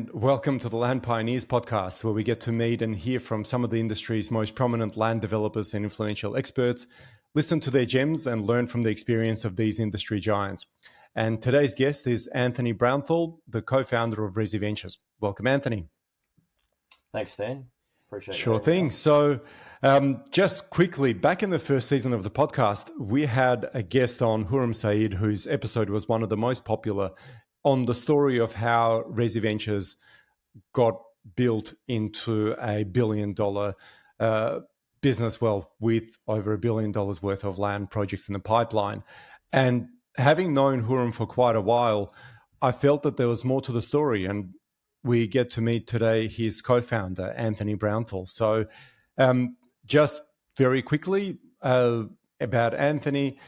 and welcome to the Land Pioneers podcast, where we get to meet and hear from some of the industry's most prominent land developers and influential experts, listen to their gems, and learn from the experience of these industry giants. And today's guest is Anthony Braunthal, the co-founder of Resi Ventures. Welcome, Anthony. Thanks, Dan. Appreciate it. Sure thing. So just quickly, back in the first season of the podcast, we had a guest on, Hurram Saeed, whose episode was one of the most popular, on the story of how Resi Ventures got built into a $1 billion business, with over $1 billion worth of land projects in the pipeline. And having known Hurram for quite a while, I felt that there was more to the story, and we get to meet today his co-founder, Anthony Braunthal. So just very quickly about Anthony,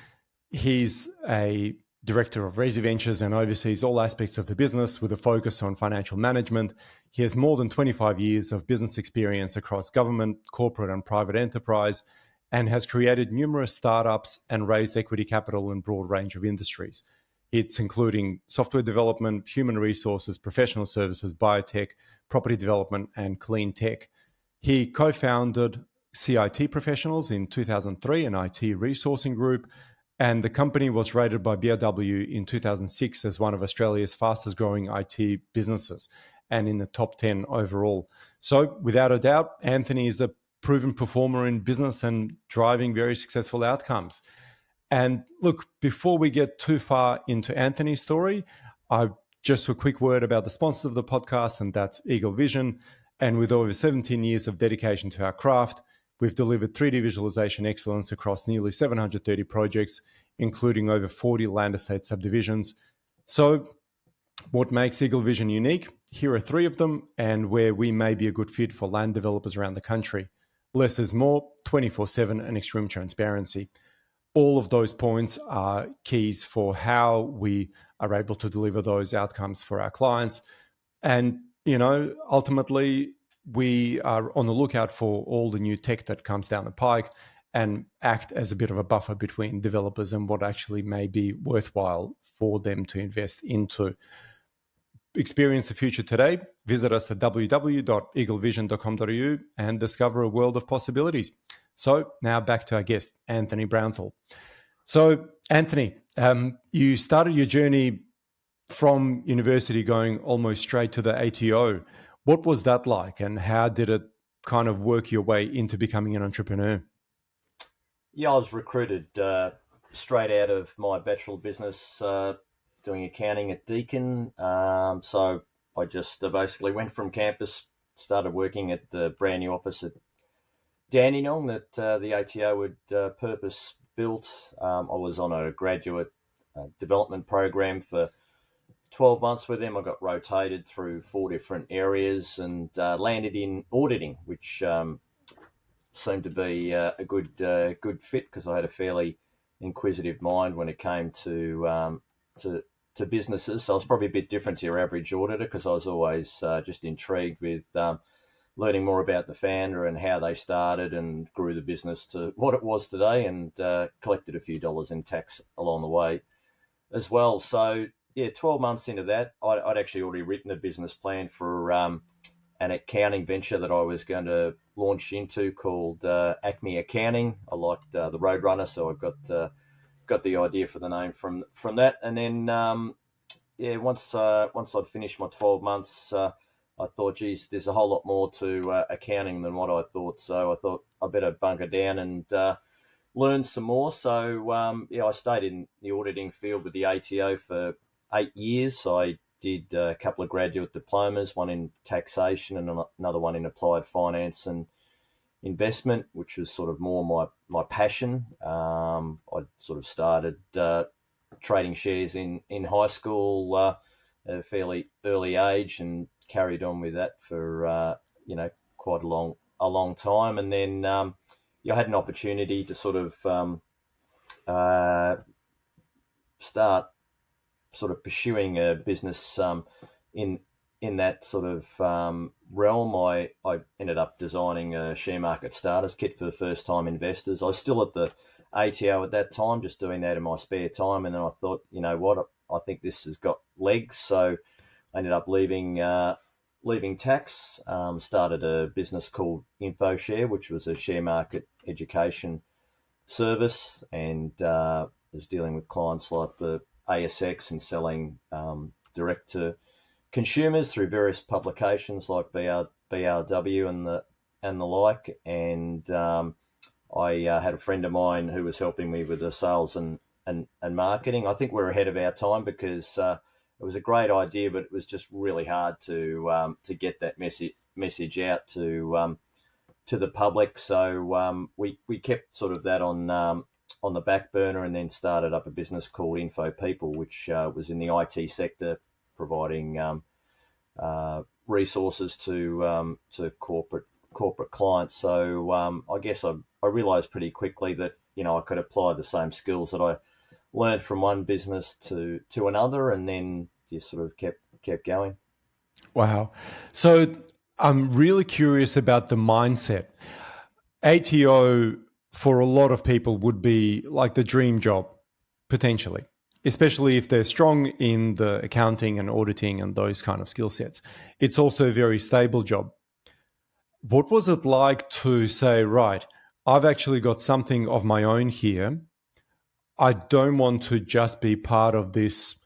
he's a director of Resi Ventures and oversees all aspects of the business with a focus on financial management. He has more than 25 years of business experience across government, corporate, and private enterprise, and has created numerous startups and raised equity capital in a broad range of industries. It's including software development, human resources, professional services, biotech, property development, and clean tech. He co-founded CIT Professionals in 2003, an IT resourcing group, and the company was rated by BRW in 2006 as one of Australia's fastest growing IT businesses and in the top 10 overall. So without a doubt, Anthony is a proven performer in business and driving very successful outcomes. And look, before we get too far into Anthony's story, just a quick word about the sponsor of the podcast, and that's Eagle Vision. And with over 17 years of dedication to our craft, we've delivered 3D visualization excellence across nearly 730 projects, including over 40 land estate subdivisions. So what makes Eagle Vision unique? Here are 3 of them, and where we may be a good fit for land developers around the country. Less is more, 24/7, and extreme transparency. All of those points are keys for how we are able to deliver those outcomes for our clients. And, ultimately, we are on the lookout for all the new tech that comes down the pike and act as a bit of a buffer between developers and what actually may be worthwhile for them to invest into. Experience the future today. Visit us at www.eaglevision.com.au and discover a world of possibilities. So now back to our guest, Anthony Braunthal. So Anthony, you started your journey from university going almost straight to the ATO. What was that like, and how did it kind of work your way into becoming an entrepreneur? Yeah, I was recruited straight out of my Bachelor of Business doing accounting at Deakin. So I just basically went from campus, started working at the brand new office at Dandenong that the ATO had purpose built. I was on a graduate development program for 12 months with them. I got rotated through 4 different areas and landed in auditing, which seemed to be a good fit because I had a fairly inquisitive mind when it came to businesses. So I was probably a bit different to your average auditor because I was always just intrigued with learning more about the founder and how they started and grew the business to what it was today, and collected a few dollars in tax along the way as well. So yeah, 12 months into that, I'd actually already written a business plan for an accounting venture that I was going to launch into called Acme Accounting. I liked the Roadrunner, so I got the idea for the name from that. And then once I'd finished my 12 months, I thought, geez, there's a whole lot more to accounting than what I thought. So I thought I better bunker down and learn some more. So I stayed in the auditing field with the ATO for 8 years. I did a couple of graduate diplomas, one in taxation and another one in applied finance and investment, which was sort of more my passion. I sort of started trading shares in high school at a fairly early age and carried on with that for quite a long time. And then I had an opportunity to sort of start sort of pursuing a business in that sort of realm. I ended up designing a share market starters kit for the first time investors. I was still at the ATO at that time, just doing that in my spare time. And then I thought, you know what, I think this has got legs. So I ended up leaving leaving tax, started a business called InfoShare, which was a share market education service, and was dealing with clients like the ASX and selling direct to consumers through various publications like BRW and the like. And I had a friend of mine who was helping me with the sales and marketing. I think we're ahead of our time because it was a great idea, but it was just really hard to get that message out to the public. So we kept sort of that on the back burner, and then started up a business called Info People, which was in the IT sector, providing resources to corporate clients. So I guess I realised pretty quickly that I could apply the same skills that I learned from one business to another, and then just sort of kept going. Wow. So I'm really curious about the mindset. ATO for a lot of people would be like the dream job, potentially, especially if they're strong in the accounting and auditing and those kind of skill sets. It's also a very stable job. What was it like to say, right, I've actually got something of my own here. I don't want to just be part of this,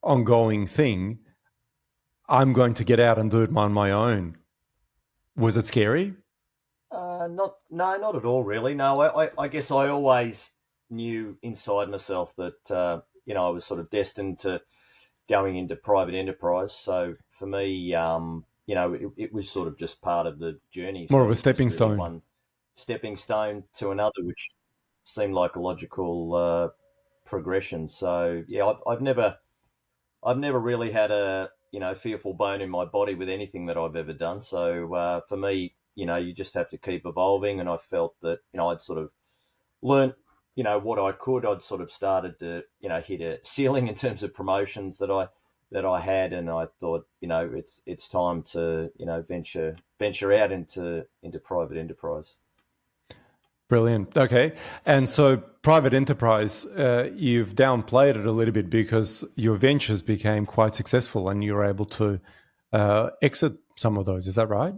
ongoing thing. I'm going to get out and do it on my own. Was it scary? Not at all, really. No, I guess I always knew inside myself that I was sort of destined to going into private enterprise. So for me, it was sort of just part of the journey. More So of a it was stepping really stone. one stepping stone to another, which seemed like a logical progression. So yeah, I've never really had a fearful bone in my body with anything that I've ever done. So for me, you just have to keep evolving, and I felt that I'd sort of learnt what I could. I'd sort of started to hit a ceiling in terms of promotions that I had, and I thought it's time to venture out into private enterprise. Brilliant. Okay. And so private enterprise, you've downplayed it a little bit because your ventures became quite successful and you were able to exit some of those. Is that right?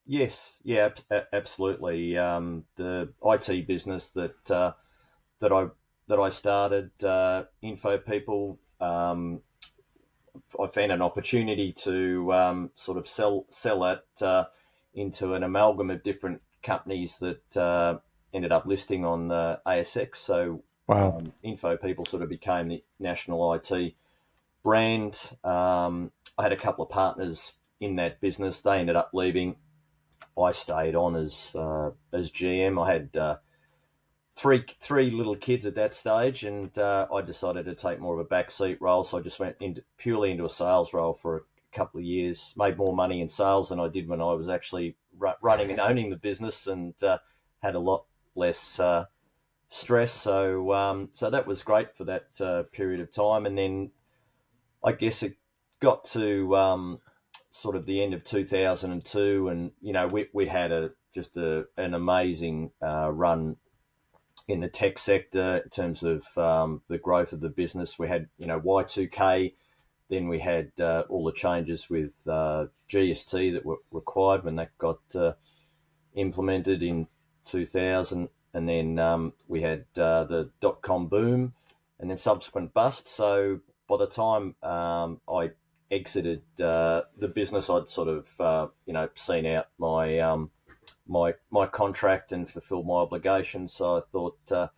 Yes, yeah, absolutely. The IT business that I started, Info People, I found an opportunity to sort of sell that into an amalgam of different companies that ended up listing on the ASX. So Wow. Info People sort of became the national IT brand. I had a couple of partners in that business. They ended up leaving. I stayed on as GM. I had three little kids at that stage, and I decided to take more of a backseat role. So I just went purely into a sales role for a couple of years. Made more money in sales than I did when I was actually running and owning the business, and had a lot less stress. So that was great for that period of time. And then I guess it got to sort of the end of 2002, and we had an amazing run in the tech sector in terms of the growth of the business. We had Y2K, then we had all the changes with GST that were required when that got implemented in 2000, and then we had the .com boom, and then subsequent bust. So by the time I exited the business, I'd sort of seen out my contract and fulfilled my obligations. So I thought the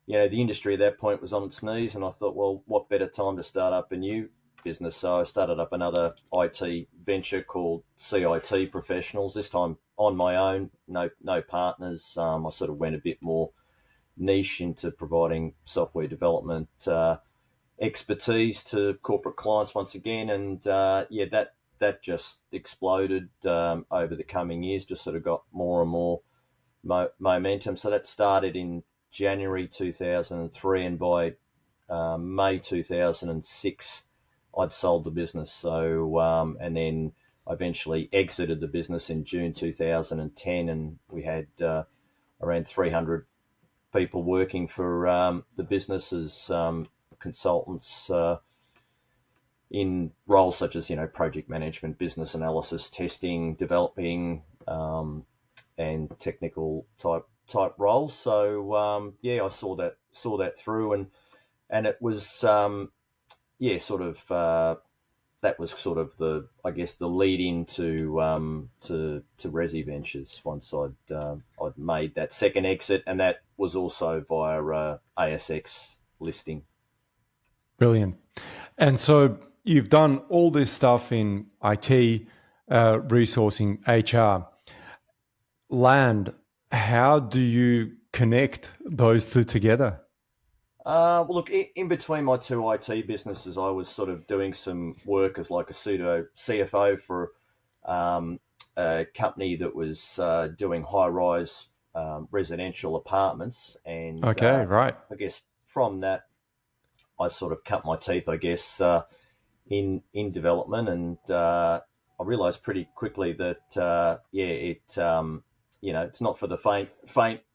industry at that point was on its knees, and I thought, well, what better time to start up a new business? So I started up another IT venture called CIT Professionals. This time on my own, no partners. I sort of went a bit more niche into providing software development expertise to corporate clients once again, and that just exploded over the coming years. Just sort of got more and more momentum. So that started in January 2003, and by May 2006, I'd sold the business. So and then I eventually exited the business in June 2010, and we had around 300 people working for the business as consultants, in roles such as, project management, business analysis, testing, developing, and technical type roles. So I saw that through, and it was sort of that was sort of the lead into to Resi Ventures once I'd made that second exit, and that was also via ASX listing. Brilliant. And so you've done all this stuff in IT, resourcing, HR, land. How do you connect those two together? Well, look, in between my two IT businesses, I was sort of doing some work as like a pseudo CFO for a company that was doing high-rise residential apartments, and Okay, right. I guess from that, I sort of cut my teeth, I guess, in development, and I realised pretty quickly that it's not for the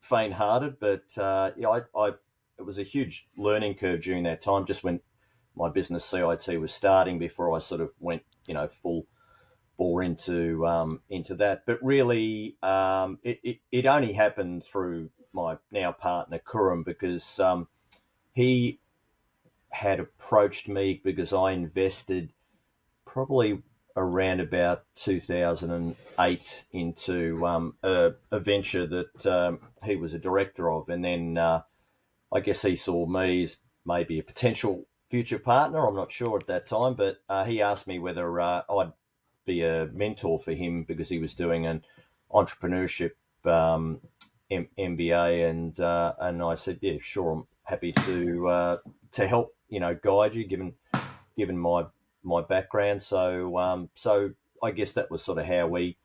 faint-hearted, but I it was a huge learning curve during that time, just when my business CIT was starting, before I sort of went, full bore into that. But really, it only happened through my now partner Kurum, because he had approached me because I invested probably around about 2008 into a venture that he was a director of, and then I guess he saw me as maybe a potential future partner. I'm not sure at that time, but he asked me whether I'd be a mentor for him, because he was doing an entrepreneurship MBA, and I said, yeah, sure, I'm happy to help, guide you, given my background. So I guess that was sort of how we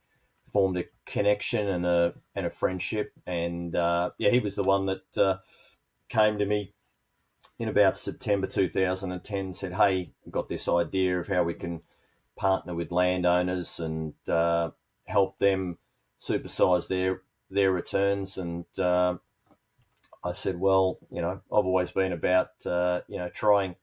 formed a connection and a friendship. And he was the one that came to me in about September 2010, said, hey, I've got this idea of how we can partner with landowners and help them supersize their returns. And I said, well, I've always been about trying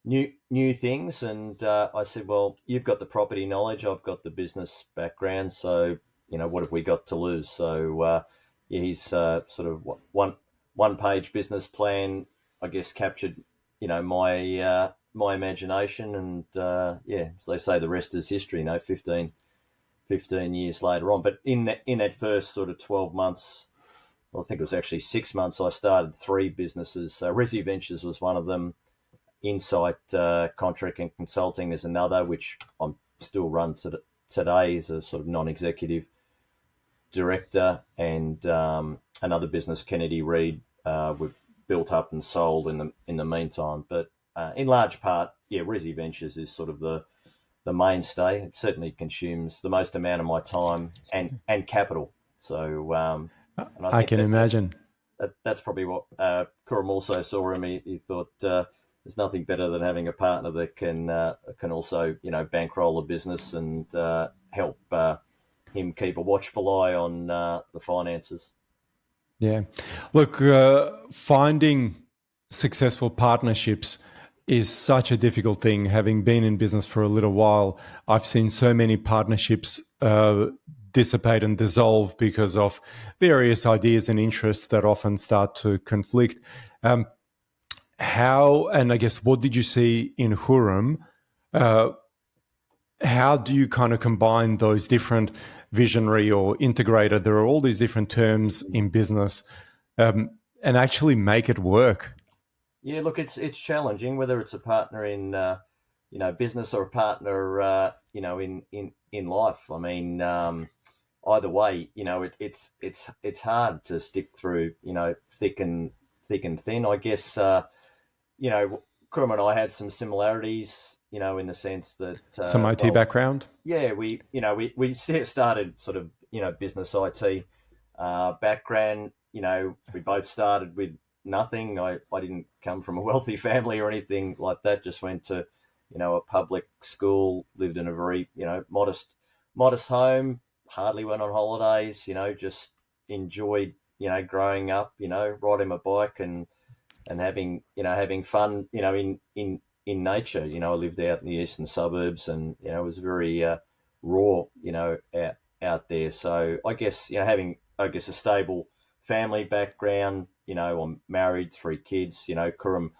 new things. And I said, well, you've got the property knowledge, I've got the business background, so what have we got to lose? So he's sort of one page business plan, I guess, captured my imagination, and as they say, the rest is history. 15 years later on. But in that first sort of 12 months, well, I think it was actually 6 months, I started 3 businesses. So Resi Ventures was one of them. Insight Contract and Consulting is another, which I'm still run today as a sort of non-executive director, and another business, Kennedy Reed, we've built up and sold in the meantime. But in large part, Resi Ventures is sort of the mainstay. It certainly consumes the most amount of my time and capital. So and I think can imagine. that's probably what Kurum also saw in me. He thought there's nothing better than having a partner that can also bankroll a business and help him keep a watchful eye on the finances. Yeah. Look, finding successful partnerships is such a difficult thing. Having been in business for a little while, I've seen so many partnerships dissipate and dissolve because of various ideas and interests that often start to conflict. How, and I guess, what did you see in Hurum? How do you kind of combine those different visionary or integrated? There are all these different terms in business, and actually make it work. Yeah, look, it's challenging, whether it's a partner in business or a partner in life. I mean, either way, it's hard to stick through thick and thin. I guess Kurum and I had some similarities, in the sense that Some IT background. yeah, we started sort of business IT background. We both started with nothing. I didn't come from a wealthy family or anything like that. Just went to a public school, lived in a very modest home. Hardly went on holidays. Just enjoyed growing up. Riding my bike and having fun. In in nature. I lived out in the eastern suburbs, and it was very raw, out there. So I guess having a stable family background. I'm married, 3 kids. Kurum,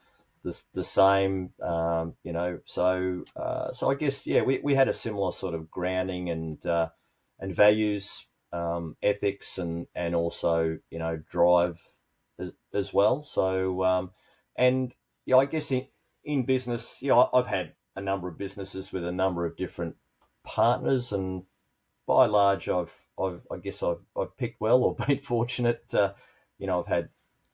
the same. So I guess we had a similar sort of grounding and values, ethics, and also drive as well. So and I guess in business, I've had a number of businesses with a number of different partners, and by and large, I guess I've picked well or been fortunate.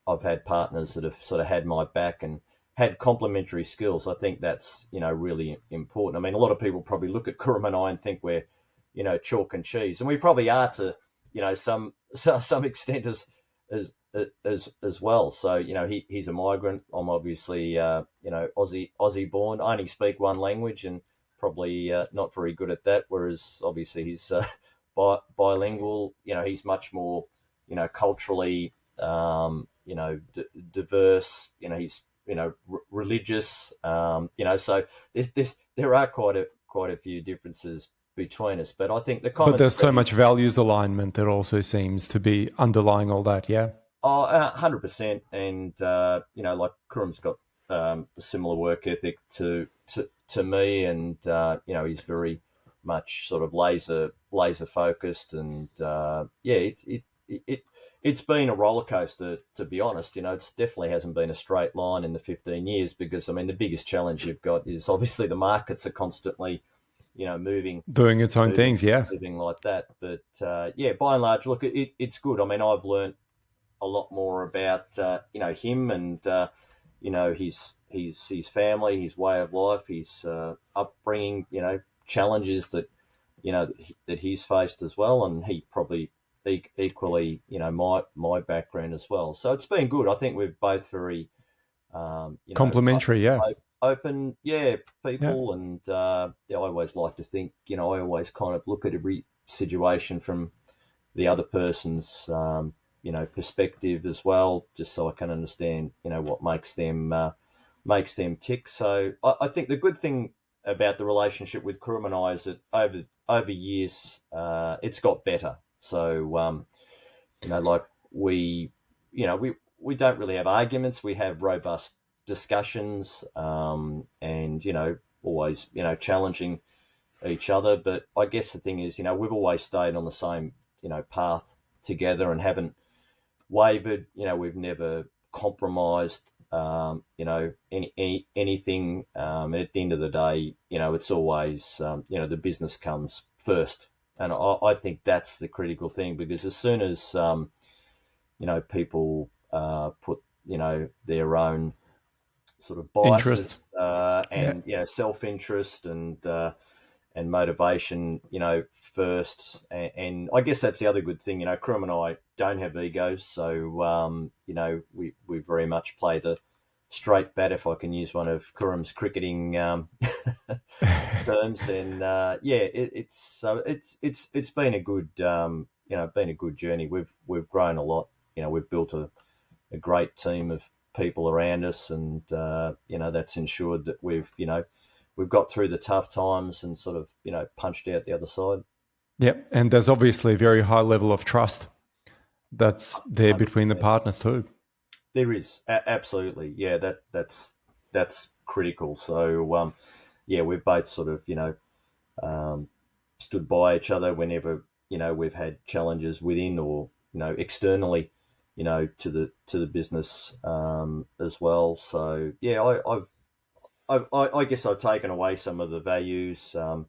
I've had partners that have sort of had my back and had complementary skills. I think that's really important. I mean, a lot of people probably look at Kurum and I and think we're chalk and cheese, and we probably are to some extent as well. So he's a migrant. I'm obviously Aussie born. I only speak one language and probably not very good at that. Whereas obviously he's bilingual. He's much more culturally diverse. He's religious. So there are quite a few differences between us, but I think the common But there's so thread much values alignment that also seems to be underlying all that. Yeah. 100%. And like Kurum's got a similar work ethic to me, and he's very much sort of laser focused, and it's been a roller coaster, to be honest. It's definitely hasn't been a straight line in the 15 years, because I mean the biggest challenge you've got is obviously the markets are constantly moving, Doing its own things. Yeah. moving like that. But by and large, look, it's good. I mean, I've learned a lot more about him, and his family, his way of life, his upbringing, challenges that that he's faced as well, and he probably equally my background as well. So it's been good. I think we're both very Complementary. Yeah. open people. And I always like to think I always kind of look at every situation from the other person's perspective as well, just so I can understand what makes them tick. So I think the good thing about the relationship with Kurum and I is that over years it's got better. So like we don't really have arguments. We have robust discussions, and always challenging each other. But I guess the thing is, we've always stayed on the same path together and haven't wavered. We've never compromised anything. At the end of the day, it's always the business comes first, and I think that's the critical thing, because as soon as people put their own sort of biases and self-interest and motivation first, and I guess that's the other good thing. Kurum and I don't have egos, so we very much play the straight bat, if I can use one of Kurum's cricketing terms. And it's been a good been a good journey. We've grown a lot. We've built a great team of people around us, and that's ensured that we've got through the tough times and sort of punched out the other side. Yeah, and there's obviously a very high level of trust that's there 100%. Between the partners too. There is absolutely, yeah. That's critical. So we've both sort of stood by each other whenever we've had challenges within or externally to the business as well. So I guess I've taken away some of the values that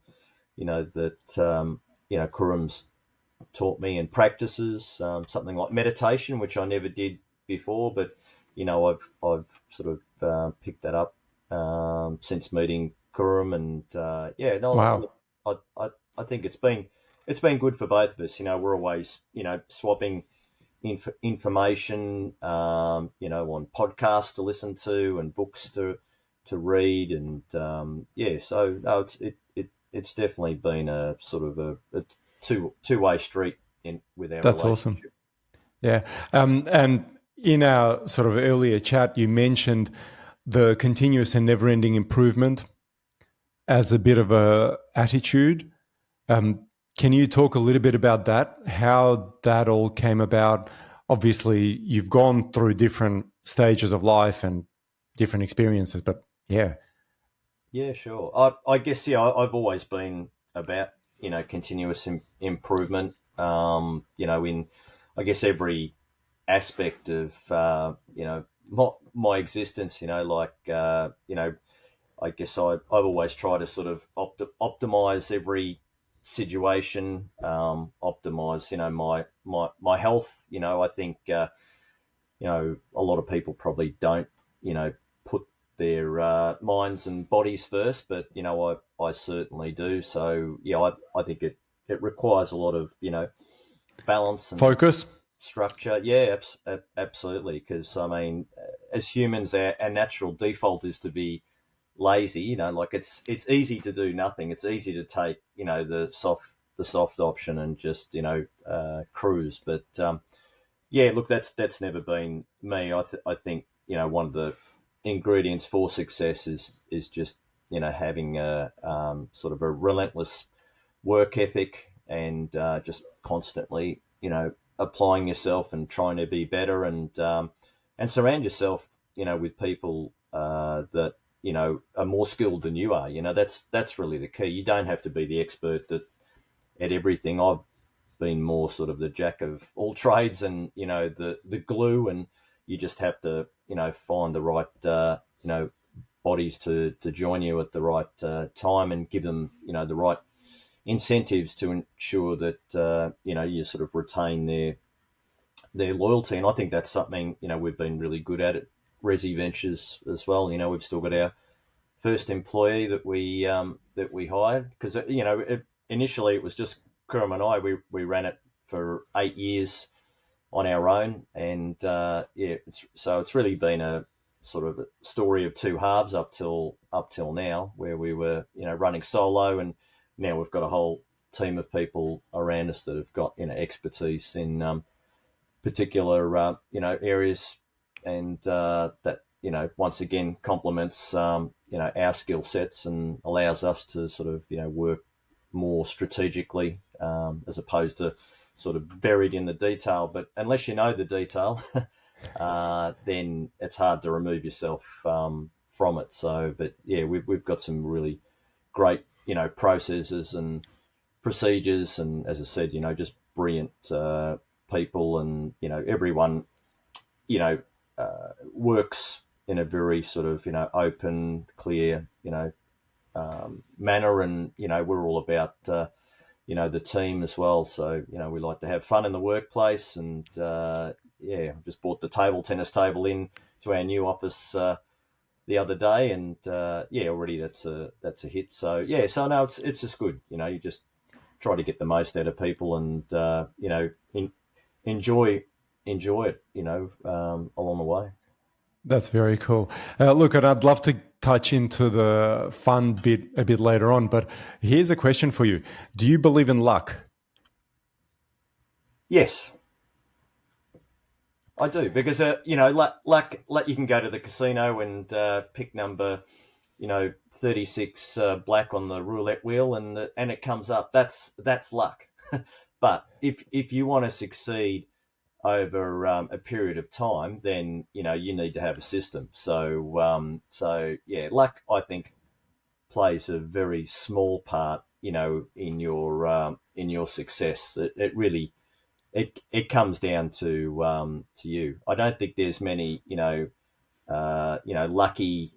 Kurum's taught me, and practices, something like meditation, which I never did before, but I've sort of picked that up since meeting Kurum, and Wow. I think it's been good for both of us. We're always swapping information, on podcasts to listen to and books to read, and so no, it's definitely been a sort of a two-way street with our That's relationship. awesome. Yeah. And in our sort of earlier chat, you mentioned the continuous and never-ending improvement as a bit of a attitude. Can you talk a little bit about that, how that all came about? Obviously, you've gone through different stages of life and different experiences, but yeah. Yeah, sure. I guess I've always been about continuous improvement. In I guess every aspect of my existence. I guess I've always tried to sort of optimize every situation, optimize my health. I think a lot of people probably don't put their minds and bodies first, but I certainly do. So I think it requires a lot of balance and Focus. structure. Yeah, absolutely. Because I mean, as humans, our natural default is to be lazy. Like it's easy to do nothing. It's easy to take the soft option and just cruise. But yeah, look, that's never been me. I think one of the ingredients for success is just having a sort of a relentless work ethic and just constantly applying yourself and trying to be better and surround yourself with people that are more skilled than you are. That's really the key. You don't have to be the expert at everything. I've been more sort of the jack of all trades and the glue, and you just have to find the right bodies to join you at the right time and give them the right incentives to ensure that you sort of retain their loyalty. And I think that's something we've been really good at Resi Ventures as well. We've still got our first employee that we hired because initially it was just Kurum and I. We ran it for 8 years on our own, and it's really been a sort of a story of two halves up till now, where we were running solo, and now we've got a whole team of people around us that have got expertise in particular areas, and that once again complements our skill sets and allows us to sort of work more strategically as opposed to sort of buried in the detail. But unless you know the detail, then it's hard to remove yourself from it. So, but yeah, we've got some really great processes and procedures, and as I said, just brilliant people, and everyone works in a very sort of open, clear manner, and we're all about the team as well. So we like to have fun in the workplace, and just bought the tennis table in to our new office the other day, and already that's a hit. So so no, it's just good. You just try to get the most out of people, and enjoy it. Along the way. That's very cool. Look, and I'd love to touch into the fun bit a bit later on, but here's a question for you. Do you believe in luck? Yes, I do, because luck. You can go to the casino and pick number 36 black on the roulette wheel, and it comes up. That's luck. But if you want to succeed over a period of time, then you need to have a system. So luck, I think, plays a very small part in your success. It really it comes down to you. I don't think there's many lucky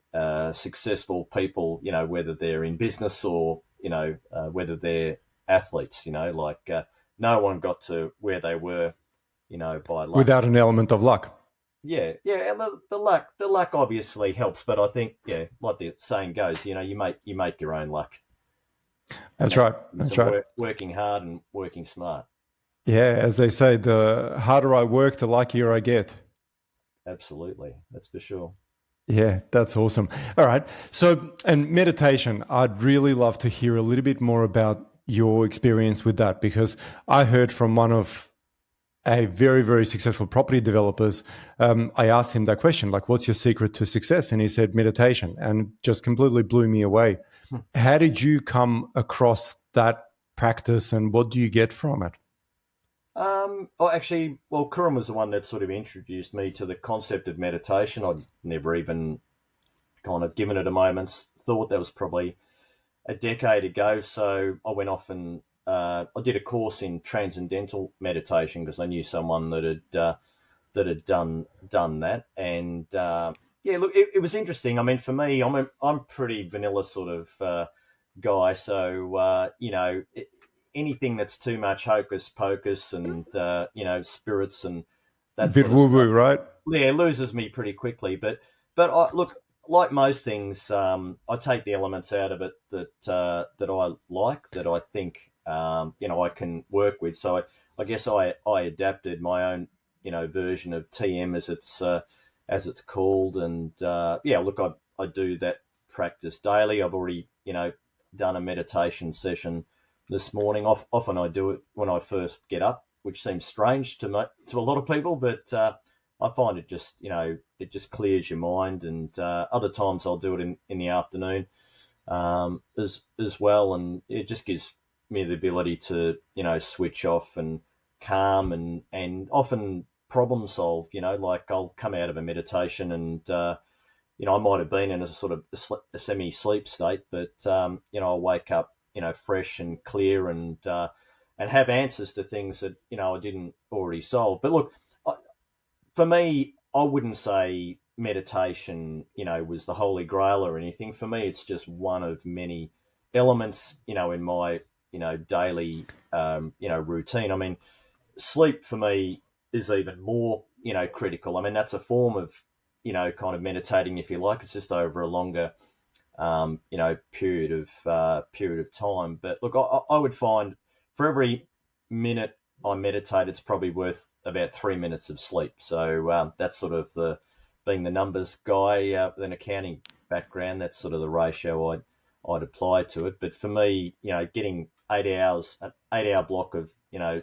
successful people, whether they're in business or whether they're athletes. No one got to where they were by luck. Without an element of luck. Yeah, and the luck obviously helps, but I think like the saying goes, you make your own luck. That's right. That's right. Working hard and working smart. Yeah, as they say, the harder I work, the luckier I get. Absolutely, that's for sure. Yeah, that's awesome. All right. So, and meditation, I'd really love to hear a little bit more about your experience with that, because I heard from one of a very, very successful property developers, I asked him that question, like, what's your secret to success? And he said meditation, and just completely blew me away. How did you come across that practice, and what do you get from it? Kurum was the one that sort of introduced me to the concept of meditation. I'd never even kind of given it a moment's thought. That was probably a decade ago. So I went off and I did a course in transcendental meditation because I knew someone that had done that. And yeah, look, it was interesting. I mean, for me, I'm pretty vanilla sort of guy. So anything that's too much hocus pocus and spirits and that Bit sort of woo stuff, woo, right? yeah, loses me pretty quickly. But I look, like most things, I take the elements out of it that I like, that I think I can work with. So I guess I adapted my own version of TM as it's called, and yeah, look, I do that practice daily. I've already done a meditation session this morning. Often I do it when I first get up, which seems strange to a lot of people, but I find it just clears your mind. And other times I'll do it in the afternoon as well, and it just gives me the ability to switch off and calm and often problem solve. Like I'll come out of a meditation and I might have been in a sort of a semi sleep state, but I'll wake up fresh and clear and have answers to things that I didn't already solve. But look, for me, I wouldn't say meditation was the holy grail or anything. For me, it's just one of many elements in my daily routine. I mean, sleep for me is even more critical. I mean, that's a form of kind of meditating, if you like. It's just over a longer period of time. But look, I would find for every minute I meditate, it's probably worth about 3 minutes of sleep. So that's sort of being the numbers guy with an accounting background. That's sort of the ratio I'd apply to it. But for me, getting 8 hours, an 8 hour block of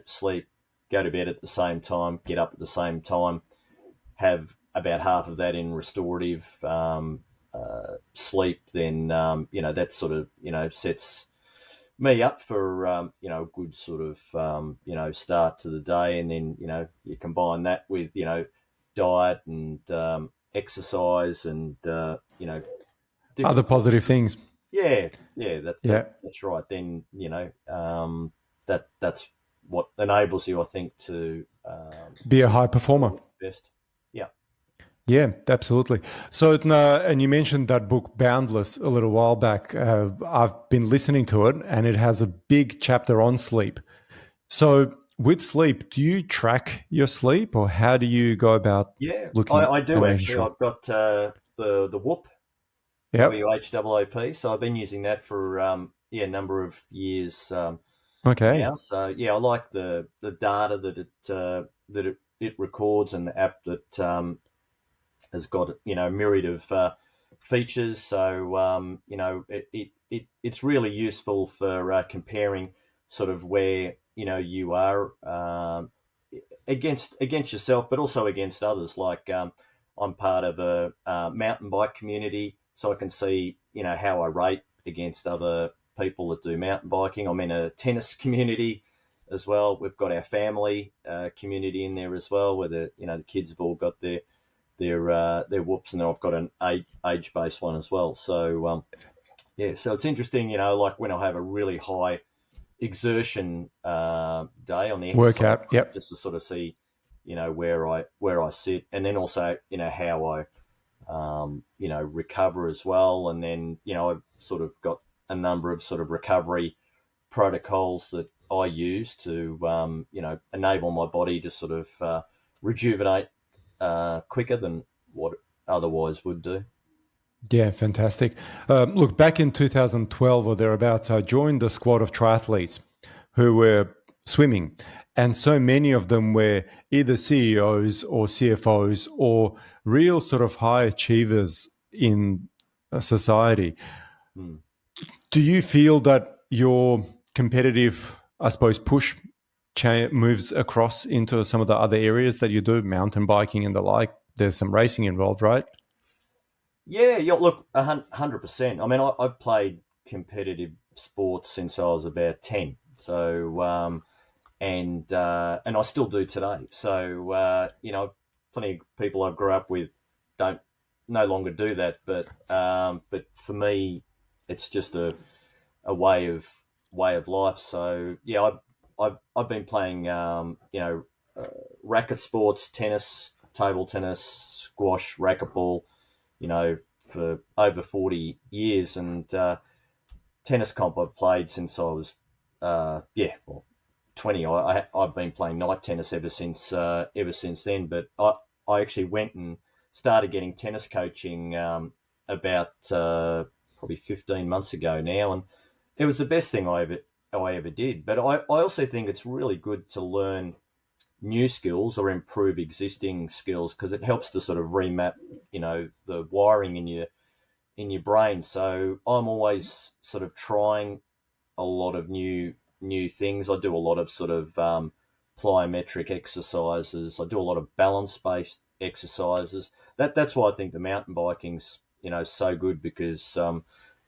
sleep, go to bed at the same time, get up at the same time, have about half of that in restorative sleep, then that sort of sets me up for a good sort of start to the day. And then you combine that with diet and exercise and Other different positive sorts of, things. Yeah. that's right. Then that's what enables you, I think, to Be a sort of high performer. best. Yeah. Yeah, absolutely. So, and you mentioned that book Boundless a little while back. I've been listening to it, and it has a big chapter on sleep. So, with sleep, do you track your sleep, or how do you go about Yeah, looking I and do making actually. sure? I've got the Whoop, Yep. WHOOP. So I've been using that for a number of years Okay. now. So yeah, I like the data that it records, and the app that has got a myriad of features. So it's really useful for comparing sort of where you are against yourself, but also against others. Like I'm part of a mountain bike community, so I can see how I rate against other people that do mountain biking. I'm in a tennis community as well. We've got our family community in there as well, where the kids have all got their whoops, and then I've got an age based one as well. So yeah, so it's interesting, like when I have a really high exertion day on the exercise, Workout. Yep. just to sort of see where I sit, and then also how I recover as well. And then I've sort of got a number of sort of recovery protocols that I use to enable my body to sort of rejuvenate quicker than what it otherwise would do. Yeah, fantastic. Look, back in 2012 or thereabouts, I joined a squad of triathletes who were swimming. And so many of them were either CEOs or CFOs or real sort of high achievers in a society. Hmm. Do you feel that your competitive, I suppose, push moves across into some of the other areas that you do, mountain biking and the like? There's some racing involved, right? Yeah, look, 100%. I mean, I've played competitive sports since I was about 10. So, and I still do today. So, plenty of people I grew up with don't no longer do that. But for me, it's just a way of life. So, yeah, I've been playing, racket sports, tennis, table tennis, squash, racquetball, you know, for over 40 years. And tennis comp I've played since I was, 20. I've been playing night tennis ever since then. But I actually went and started getting tennis coaching about probably 15 months ago now. And it was the best thing I ever did. But I also think it's really good to learn new skills or improve existing skills because it helps to sort of remap, the wiring in your brain. So I'm always sort of trying a lot of new things. I do a lot of sort of plyometric exercises. I do a lot of balance based exercises. That's why I think the mountain biking's so good because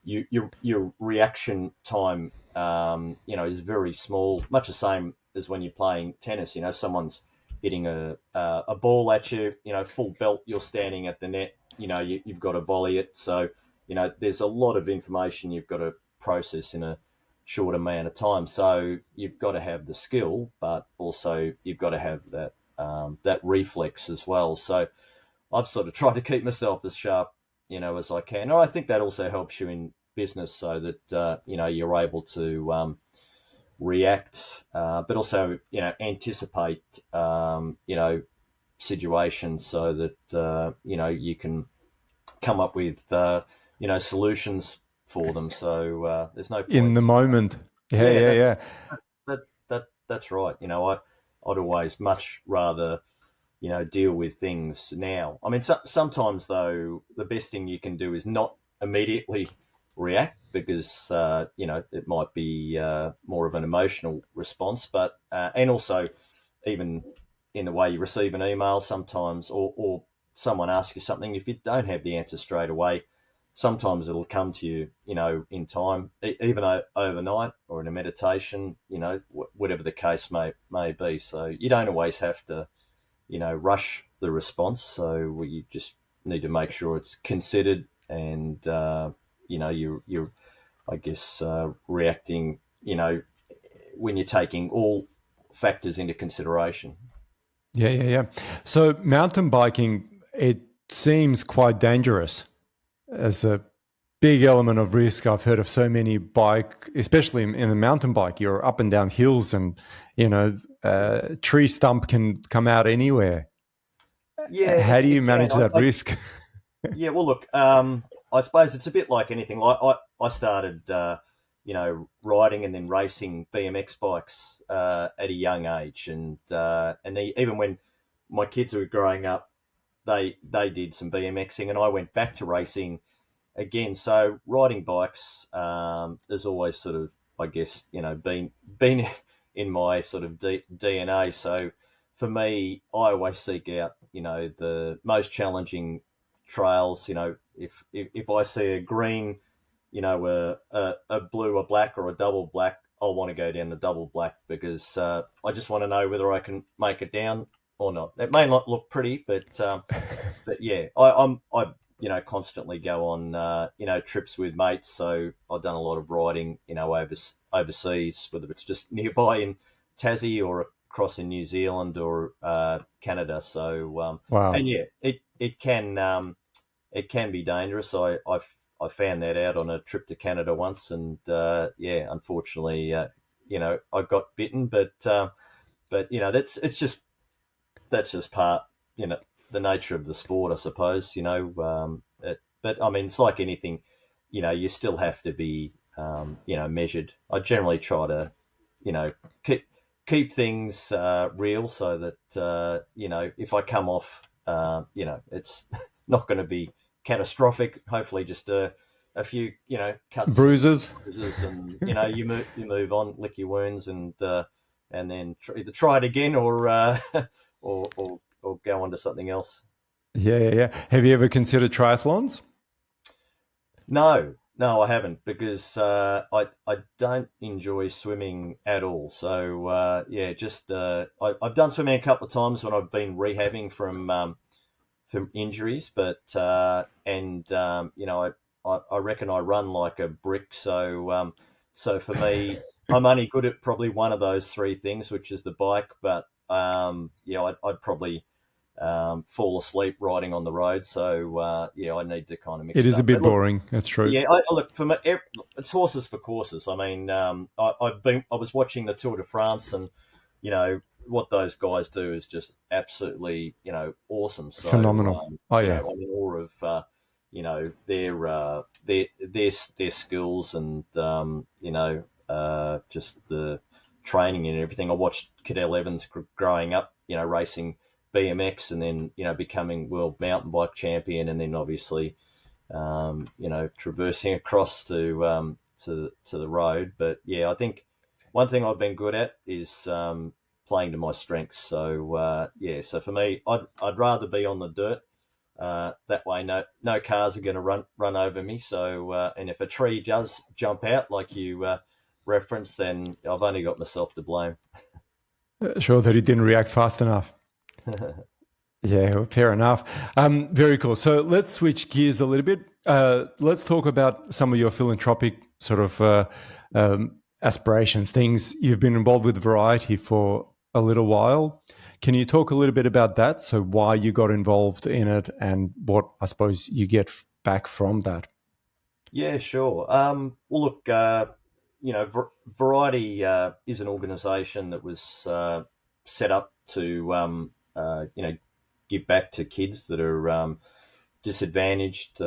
your reaction time is very small, much the same as when you're playing tennis. Someone's hitting a ball at you, full belt. You're standing at the net. You've got to volley it. So there's a lot of information you've got to process in a short amount of time. So you've got to have the skill, but also you've got to have that reflex as well. So I've sort of tried to keep myself as sharp, as I can. And I think that also helps you in business, so that you're able to react, but also anticipate situations, so that you can come up with solutions for them. So there's no point In the moment. Yeah. that's right. I'd always much rather deal with things now. I mean, sometimes though, the best thing you can do is not immediately react, because it might be more of an emotional response. But and also, even in the way you receive an email sometimes, or someone asks you something, if you don't have the answer straight away, sometimes it'll come to you, in time, even overnight or in a meditation, whatever the case may be. So you don't always have to, rush the response. So you just need to make sure it's considered, and you're I guess reacting, when you're taking all factors into consideration. Yeah. So mountain biking, it seems quite dangerous as a big element of risk. I've heard of so many especially in the mountain bike, you're up and down hills, and tree stump can come out anywhere. Yeah, How do you it can. manage that risk? Yeah, well, look, I suppose it's a bit like anything. Like I started, riding and then racing BMX bikes at a young age, and even when my kids were growing up, they did some BMXing, and I went back to racing again. So riding bikes has always sort of, I guess, been in my sort of DNA. So for me, I always seek out, the most challenging trails. If I see a green, a blue, a black, or a double black, I'll want to go down the double black, because I just want to know whether I can make it down or not. It may not look pretty, but yeah, I constantly go on trips with mates. So I've done a lot of riding, overseas, whether it's just nearby in Tassie or across in New Zealand or Canada. So Wow. and yeah, it can be dangerous. I found that out on a trip to Canada once, and unfortunately, I got bitten. But that's just part, the nature of the sport, I suppose. But I mean, it's like anything. You still have to be, measured. I generally try to, keep things real, so that if I come off, it's not going to be catastrophic. Hopefully, just a few, cuts, Bruises. bruises, and you move on, lick your wounds, and and then either try it again or go on to something else. Yeah. Have you ever considered triathlons? No, I haven't because I don't enjoy swimming at all. So just I've done swimming a couple of times when I've been rehabbing from injuries, but I reckon I run like a brick. So for me, I'm only good at probably one of those three things, which is the bike. But I'd probably fall asleep riding on the road. So I need to kind of It mix it is a up. bit But look, boring. That's true. yeah, I look for me. It's horses for courses. I mean, I was watching the Tour de France, and you know what those guys do is just absolutely awesome. So Phenomenal. Oh yeah. I'm in awe of their skills and just the training and everything. I watched Cadell Evans growing up, racing BMX, and then becoming world mountain bike champion, and then obviously traversing across to the road. But yeah, I think one thing I've been good at is playing to my strengths. So so for me, I'd rather be on the dirt. That way, no cars are going to run over me. So and if a tree does jump out, like you referenced, then I've only got myself to blame. Sure that he didn't react fast enough. Yeah, well, fair enough. Very cool. So let's switch gears a little bit. Let's talk about some of your philanthropic sort of aspirations, things. You've been involved with Variety for a little while. Can you talk a little bit about that? So why you got involved in it and what I suppose you get back from that? Yeah, sure. Well, look, Variety is an organisation that was set up to, give back to kids that are disadvantaged,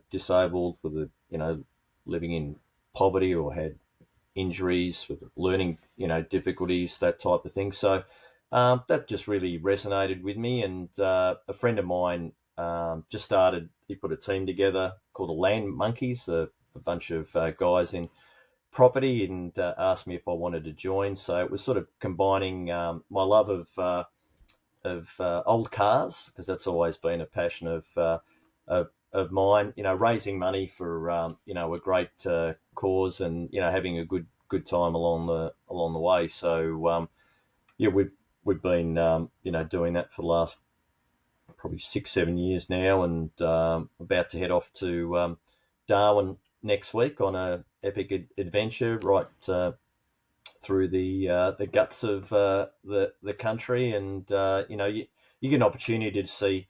disabled, with living in poverty or had injuries, with learning, difficulties, that type of thing. So that just really resonated with me. And a friend of mine just started. He put a team together called the Land Monkeys, a bunch of guys in property, and asked me if I wanted to join. So it was sort of combining my love of old cars, because that's always been a passion of mine. Raising money for a great cause, and having a good time along the way. So we've been doing that for the last probably 6-7 years now, and about to head off to Darwin next week on a epic adventure right through the guts of the country. And you get an opportunity to see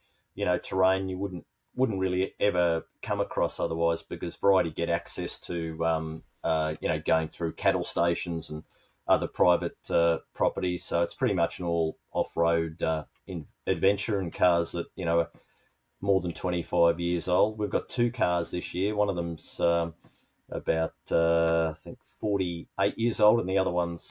terrain you wouldn't really ever come across otherwise, because Variety get access to going through cattle stations and other private properties. So it's pretty much an all off-road adventure, and cars that are more than 25 years old. We've got two cars this year. One of them's about I think 48 years old, and the other one's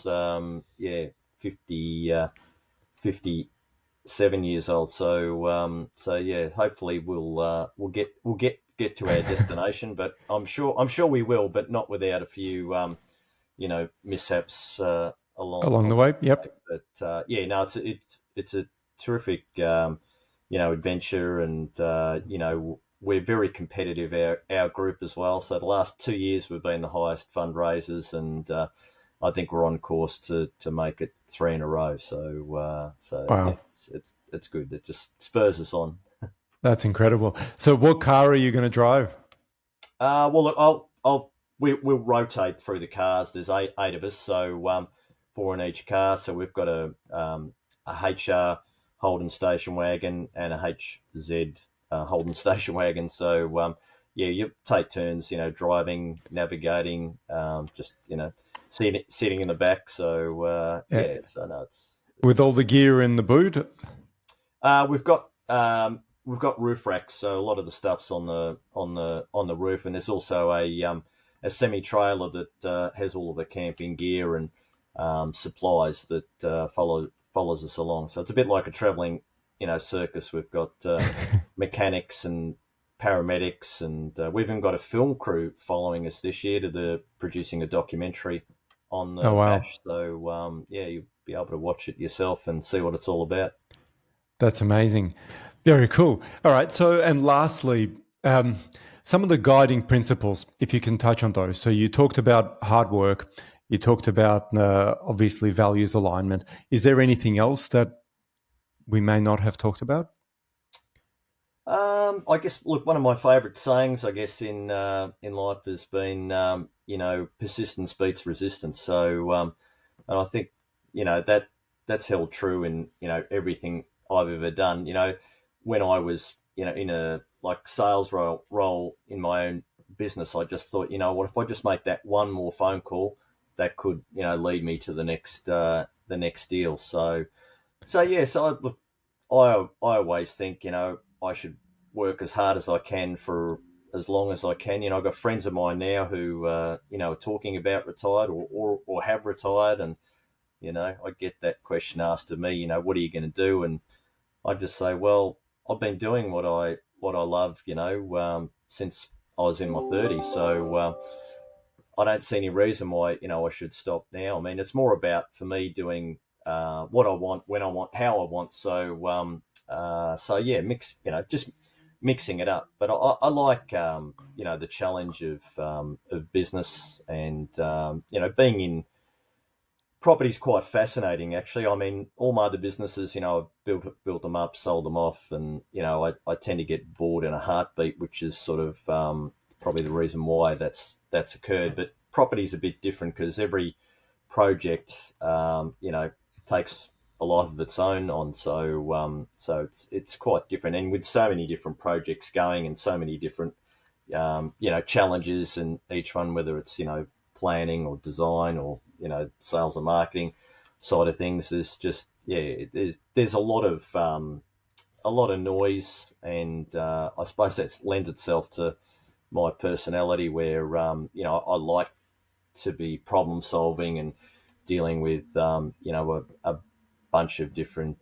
57 years old. So yeah, hopefully we'll get to our destination, but I'm sure we will, but not without a few mishaps Along the along way? the way. Yep. But no, it's a terrific adventure, and we're very competitive, our group as well. So the last 2 years we've been the highest fundraisers, and I think we're on course to make it 3 in a row. So yeah, Wow. it's good. It just spurs us on. That's incredible. So what car are you going to drive? Well, look, we'll rotate through the cars. There's eight of us, so 4 in each car. So we've got a HR Holden station wagon and a HZ Holden station wagon. So you take turns, driving, navigating, just sitting in the back. So Yeah. so no, it's With all the gear in the boot? we've got roof racks, so a lot of the stuff's on the roof, and there's also a semi trailer that has all of the camping gear and supplies that follows us along. So it's a bit like a travelling circus. We've got mechanics and paramedics, and we've even got a film crew following us this year producing a documentary on Oh, the wow. dash. So yeah, you'll be able to watch it yourself and see what it's all about. That's amazing. Very cool. All right. So, and lastly, some of the guiding principles, if you can touch on those. So, you talked about hard work, you talked about obviously values alignment. Is there anything else that we may not have talked about? I guess, look, one of my favourite sayings, I guess, in life has been, persistence beats resistance. So, and I think, that's held true in everything I've ever done. When I was in a like sales role in my own business, I just thought, what if I just make that one more phone call that could lead me to the next deal. So yeah, look, I always think I should work as hard as I can for as long as I can. I've got friends of mine now who are talking about retired or have retired, and I get that question asked of me. What are you going to do? And I just say, well, I've been doing what I love, since I was in my 30s. So I don't see any reason why I should stop now. I mean, it's more about for me doing what I want, when I want, how I want. So yeah, just mixing it up. But I like the challenge of business, and being in property is quite fascinating, actually. I mean, all my other businesses, I've built them up, sold them off, and I tend to get bored in a heartbeat, which is sort of probably the reason why that's occurred. But property is a bit different because every project, takes a life of its own on. So it's quite different, and with so many different projects going and so many different challenges in each one, whether it's planning or design or sales and marketing side of things. There's just there's a lot of noise, and I suppose that lends itself to my personality, where I like to be problem solving and dealing with a bunch of different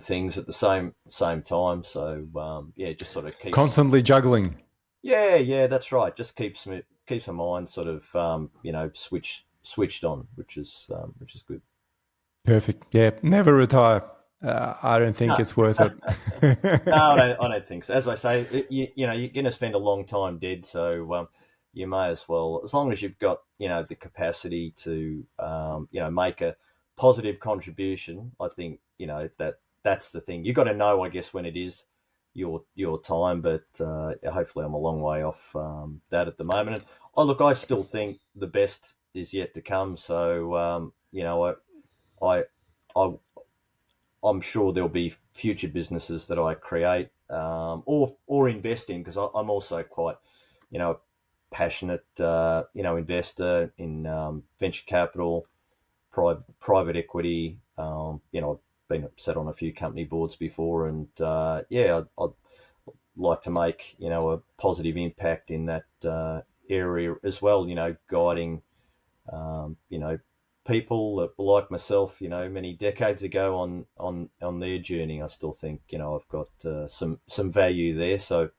things at the same time. So yeah, it just sort of keeps. Constantly juggling. Yeah, that's right. Just keeps my mind sort of switched on, which is good. Perfect. Yeah. Never retire. I don't think No, it's worth it. no, I don't think so. As I say, you're going to spend a long time dead, so you may as well, as long as you've got the capacity to make a positive contribution. I think that's the thing. You've got to know, I guess, when it is your time, but hopefully I'm a long way off that at the moment. And I still think the best is yet to come. So I, I I'm sure there'll be future businesses that I create or invest in, because I'm also quite passionate investor in venture capital, private equity. I've been sat on a few company boards before, and I'd like to make a positive impact in that area as well. Guiding people that were like myself, many decades ago on their journey. I still think I've got some value there, so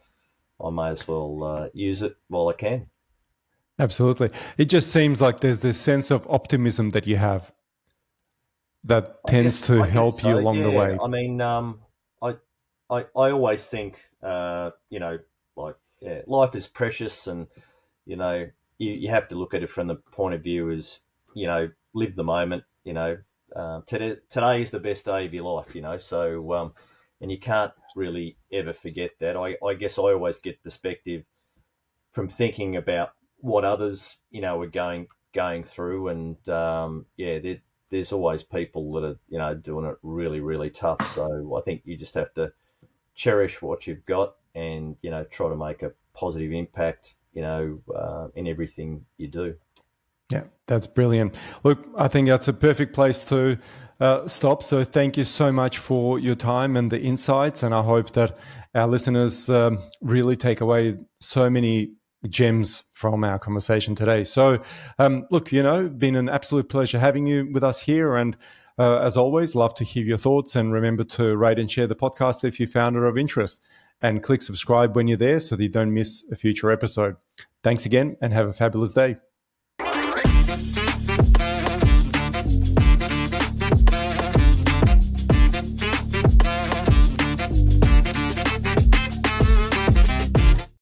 I may as well use it while I can. Absolutely. It just seems like there's this sense of optimism that you have that I tends guess to I guess help you so. along the Yeah. way. I mean, I always think like, yeah, life is precious, and you know you have to look at it from the point of view as live the moment. Today is the best day of your life. So and you can't really ever forget that. I guess I always get perspective from thinking about what others are going through, and there's always people that are doing it really really tough. So I think you just have to cherish what you've got, and try to make a positive impact in everything you do. Yeah, that's brilliant. Look, I think that's a perfect place to stop. So thank you so much for your time and the insights. And I hope that our listeners really take away so many gems from our conversation today. So, look, been an absolute pleasure having you with us here. And as always, love to hear your thoughts. And remember to rate and share the podcast if you found it of interest. And click subscribe when you're there so that you don't miss a future episode. Thanks again and have a fabulous day.